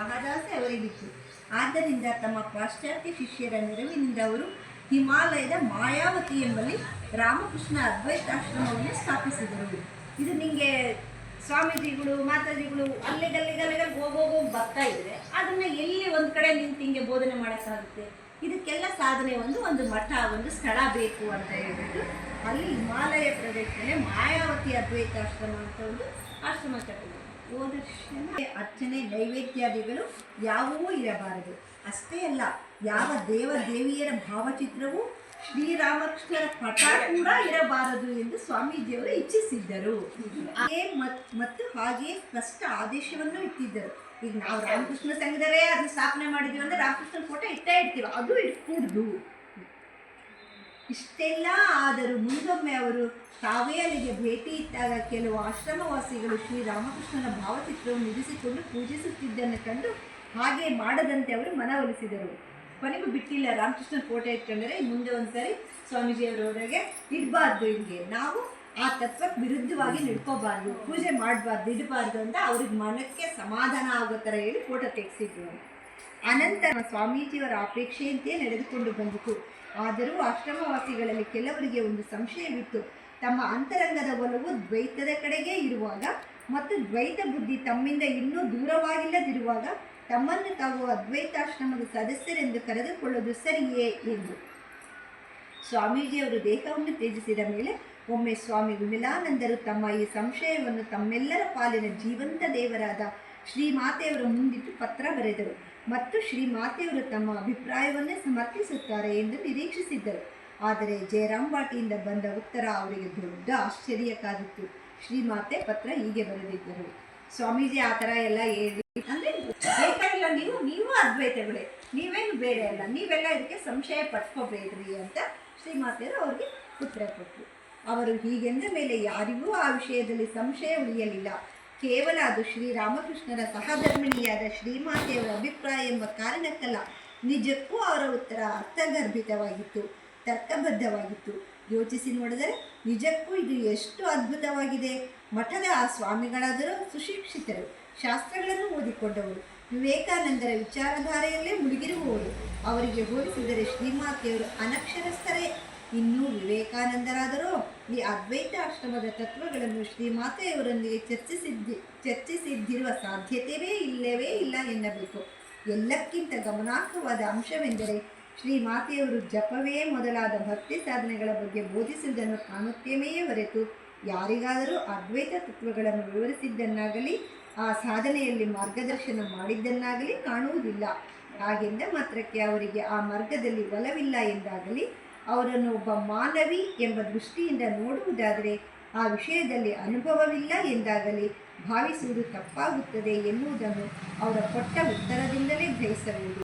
ಮಹದಾಸೆ ಅವರಿಗಿತ್ತು. ಆದ್ದರಿಂದ ತಮ್ಮ ಪಾಶ್ಚಾತ್ಯ ಶಿಷ್ಯರ ನೆರವಿನಿಂದ ಅವರು ಹಿಮಾಲಯದ ಮಾಯಾವತಿ ಎಂಬಲ್ಲಿ ರಾಮಕೃಷ್ಣ ಅದ್ವೈತಾಶ್ರಮವನ್ನು ಸ್ಥಾಪಿಸಿದರು. ಇದು ನಿಮಗೆ ಸ್ವಾಮೀಜಿಗಳು ಮಾತಾಜಿಗಳು ಅಲ್ಲಿಗಲ್ಲಿಗಲ್ಲಿಗೆ ಹೋಗೋಗೋ ಬರ್ತಾ ಇದ್ರೆ ಅದನ್ನು ಎಲ್ಲಿ ಒಂದು ಕಡೆ ನಿಂತು ಹಿಂಗೆ ಬೋಧನೆ ಮಾಡೋಕ್ಕಾಗುತ್ತೆ? ಇದಕ್ಕೆಲ್ಲ ಸಾಧನೆ ಒಂದು ಮಠ, ಒಂದು ಸ್ಥಳ ಬೇಕು ಅಂತ ಹೇಳ್ಬಿಟ್ಟು ಅಲ್ಲಿ ಹಿಮಾಲಯ ಪ್ರದೇಶದಲ್ಲಿ ಮಾಯಾವತಿ ಅದ್ವೈತಾಶ್ರಮ ಅಂತ ಒಂದು ಆಶ್ರಮ ಕಟ್ಟಿದೆ. ಅರ್ಚನೆ ನೈವೇದ್ಯಾದಿಗಳು ಯಾವುವೂ ಇರಬಾರದು. ಅಷ್ಟೇ ಅಲ್ಲ, ಯಾವ ದೇವಿಯರ ಭಾವಚಿತ್ರವೂ ಶ್ರೀರಾಮಕೃಷ್ಣರ ಪಟ ಕೂಡ ಇರಬಾರದು ಎಂದು ಸ್ವಾಮೀಜಿಯವರು ಇಚ್ಛಿಸಿದ್ದರು. ಮತ್ತು ಹಾಗೆಯೇ ಸ್ಪಷ್ಟ ಆದೇಶವನ್ನು ಇಟ್ಟಿದ್ದರು. ಈಗ ನಾವು ರಾಮಕೃಷ್ಣ ಸಂಘದವೇ ಅದನ್ನ ಸ್ಥಾಪನೆ ಮಾಡಿದ್ದೀವಿ ಅಂದರೆ ರಾಮಕೃಷ್ಣನ ಫೋಟೋ ಇಡ್ತೀವಿ, ಅದು ಇಟ್ಕೂಡ್ದು. ಇಷ್ಟೆಲ್ಲ ಆದರೂ ಮುಂದೊಮ್ಮೆ ಅವರು ತಾವೇ ಅಲ್ಲಿಗೆ ಭೇಟಿ ಇಟ್ಟಾಗ ಕೆಲವು ಆಶ್ರಮವಾಸಿಗಳು ಶ್ರೀರಾಮಕೃಷ್ಣನ ಭಾವಚಿತ್ರವನ್ನು ಇರಿಸಿಕೊಂಡು ಪೂಜಿಸುತ್ತಿದ್ದನ್ನು ಕಂಡು ಹಾಗೆ ಮಾಡದಂತೆ ಅವರು ಮನವೊಲಿಸಿದರು. ಕೊನೆಗೂ ಬಿಟ್ಟಿಲ್ಲ. ರಾಮಕೃಷ್ಣನ ಫೋಟೋ ಇಟ್ಕೊಂಡ್ರೆ ಮುಂದೆ ಒಂದ್ಸರಿ ಸ್ವಾಮೀಜಿಯವರವರೆಗೆ ಇಡಬಾರ್ದು, ಹಿಂಗೆ ನಾವು ಆ ತತ್ವಕ್ಕೆ ವಿರುದ್ಧವಾಗಿ ನಡ್ಕೋಬಾರ್ದು, ಪೂಜೆ ಮಾಡಬಾರ್ದು, ಇಡಬಾರ್ದು ಅಂತ ಅವ್ರಿಗೆ ಮನಕ್ಕೆ ಸಮಾಧಾನ ಆಗೋ ಥರ ಹೇಳಿ ಫೋಟೋ ತೆಗೆಸಿದ್ರು. ಅನಂತರ ಸ್ವಾಮೀಜಿಯವರ ಅಪೇಕ್ಷೆಯಂತೆಯೇ ನಡೆದುಕೊಂಡು ಬಂದಿತು. ಆದರೂ ಆಶ್ರಮವಾಸಿಗಳಲ್ಲಿ ಕೆಲವರಿಗೆ ಒಂದು ಸಂಶಯವಿತ್ತು. ತಮ್ಮ ಅಂತರಂಗದ ಒಲವು ದ್ವೈತದ ಕಡೆಗೆ ಇರುವಾಗ ಮತ್ತು ದ್ವೈತ ಬುದ್ಧಿ ತಮ್ಮಿಂದ ಇನ್ನೂ ದೂರವಾಗಿಲ್ಲದಿರುವಾಗ ತಮ್ಮನ್ನು ತಾವು ಅದ್ವೈತಾಶ್ರಮದ ಸದಸ್ಯರೆಂದು ಕರೆದುಕೊಳ್ಳೋದು ಸರಿಯೇ ಎಂದು. ಸ್ವಾಮೀಜಿಯವರು ದೇಹವನ್ನು ತ್ಯಜಿಸಿದ ಮೇಲೆ ಒಮ್ಮೆ ಸ್ವಾಮಿ ವಿಮಲಾನಂದರು ತಮ್ಮ ಈ ಸಂಶಯವನ್ನು ತಮ್ಮೆಲ್ಲರ ಪಾಲಿನ ಜೀವಂತ ದೇವರಾದ ಶ್ರೀಮಾತೆಯವರ ಮುಂದಿಟ್ಟು ಪತ್ರ ಬರೆದರು ಮತ್ತು ಶ್ರೀಮಾತೆಯವರು ತಮ್ಮ ಅಭಿಪ್ರಾಯವನ್ನೇ ಸಮರ್ಥಿಸುತ್ತಾರೆ ಎಂದು ನಿರೀಕ್ಷಿಸಿದ್ದರು. ಆದರೆ ಜಯರಾಮ್ ಬಾಟಿಯಿಂದ ಬಂದ ಉತ್ತರ ಅವರಿಗೆ ದೊಡ್ಡ ಆಶ್ಚರ್ಯ ಕಾದಿತ್ತು. ಶ್ರೀಮಾತೆ ಪತ್ರ ಹೀಗೆ ಬರೆದಿದ್ದರು: ಸ್ವಾಮೀಜಿ ಆ ಥರ ಎಲ್ಲ ಹೇಳಿ ಅಂದರೆ ಬೇಕಾಗಿಲ್ಲ, ನೀವು ಅದ್ವೈತಗಳೇ, ನೀವೇನು ಬೇರೆ ಅಲ್ಲ, ನೀವೆಲ್ಲ ಇದಕ್ಕೆ ಸಂಶಯ ಪಟ್ಕೋಬೇಡ್ರಿ ಅಂತ ಶ್ರೀಮಾತೆಯವರು ಅವ್ರಿಗೆ ಉತ್ತರ ಕೊಟ್ಟರು. ಅವರು ಹೀಗೆಂದ ಮೇಲೆ ಯಾರಿಗೂ ಆ ವಿಷಯದಲ್ಲಿ ಸಂಶಯ ಉಳಿಯಲಿಲ್ಲ. ಕೇವಲ ಅದು ಶ್ರೀರಾಮಕೃಷ್ಣರ ಸಹಧರ್ಮಿಣಿಯಾದ ಶ್ರೀಮಾತೆಯವರ ಅಭಿಪ್ರಾಯ ಎಂಬ ಕಾರಣಕ್ಕಲ್ಲ, ನಿಜಕ್ಕೂ ಅವರ ಉತ್ತರ ಅರ್ಥಗರ್ಭಿತವಾಗಿತ್ತು, ತರ್ಕಬದ್ಧವಾಗಿತ್ತು. ಯೋಚಿಸಿ ನೋಡಿದರೆ ನಿಜಕ್ಕೂ ಇದು ಎಷ್ಟು ಅದ್ಭುತವಾಗಿದೆ. ಮಠದ ಆ ಸ್ವಾಮಿಗಳಾದರೂ ಸುಶಿಕ್ಷಿತರು, ಶಾಸ್ತ್ರಗಳನ್ನು ಓದಿಕೊಂಡವರು, ವಿವೇಕಾನಂದರ ವಿಚಾರಧಾರೆಯಲ್ಲೇ ಮುಳುಗಿರುವವರು. ಅವರಿಗೆ ಹೋಲಿಸಿದರೆ ಶ್ರೀಮಾತೆಯವರು ಅನಕ್ಷರಸ್ಥರೇ. ಇನ್ನೂ ವಿವೇಕಾನಂದರಾದರೂ ಈ ಅದ್ವೈತ ಆಶ್ರಮದ ತತ್ವಗಳನ್ನು ಶ್ರೀಮಾತೆಯವರೊಂದಿಗೆ ಚರ್ಚಿಸಿದ್ದಿರುವ ಸಾಧ್ಯತೆಯೇ ಇಲ್ಲವೇ ಇಲ್ಲ ಎನ್ನಬೇಕು. ಎಲ್ಲಕ್ಕಿಂತ ಗಮನಾರ್ಹವಾದ ಅಂಶವೆಂದರೆ ಶ್ರೀಮಾತೆಯವರು ಜಪವೇ ಮೊದಲಾದ ಭಕ್ತಿ ಸಾಧನೆಗಳ ಬಗ್ಗೆ ಬೋಧಿಸುವುದನ್ನು ಕಾಣುತ್ತೇವೆಯೇ ಹೊರತು ಯಾರಿಗಾದರೂ ಅದ್ವೈತ ತತ್ವಗಳನ್ನು ವಿವರಿಸಿದ್ದನ್ನಾಗಲಿ ಆ ಸಾಧನೆಯಲ್ಲಿ ಮಾರ್ಗದರ್ಶನ ಮಾಡಿದ್ದನ್ನಾಗಲಿ ಕಾಣುವುದಿಲ್ಲ. ಹಾಗೆಂದ ಮಾತ್ರಕ್ಕೆ ಅವರಿಗೆ ಆ ಮಾರ್ಗದಲ್ಲಿ ಒಲವಿಲ್ಲ ಎಂದಾಗಲಿ, ಅವರನ್ನು ಒಬ್ಬ ಮಾನವಿ ಎಂಬ ದೃಷ್ಟಿಯಿಂದ ನೋಡುವುದಾದರೆ ಆ ವಿಷಯದಲ್ಲಿ ಅನುಭವವಿಲ್ಲ ಎಂದಾಗಲಿ ಭಾವಿಸುವುದು ತಪ್ಪಾಗುತ್ತದೆ ಎನ್ನುವುದನ್ನು ಅವರ ಕೊಟ್ಟ ಉತ್ತರದಿಂದಲೇ ಗ್ರಹಿಸಬಹುದು.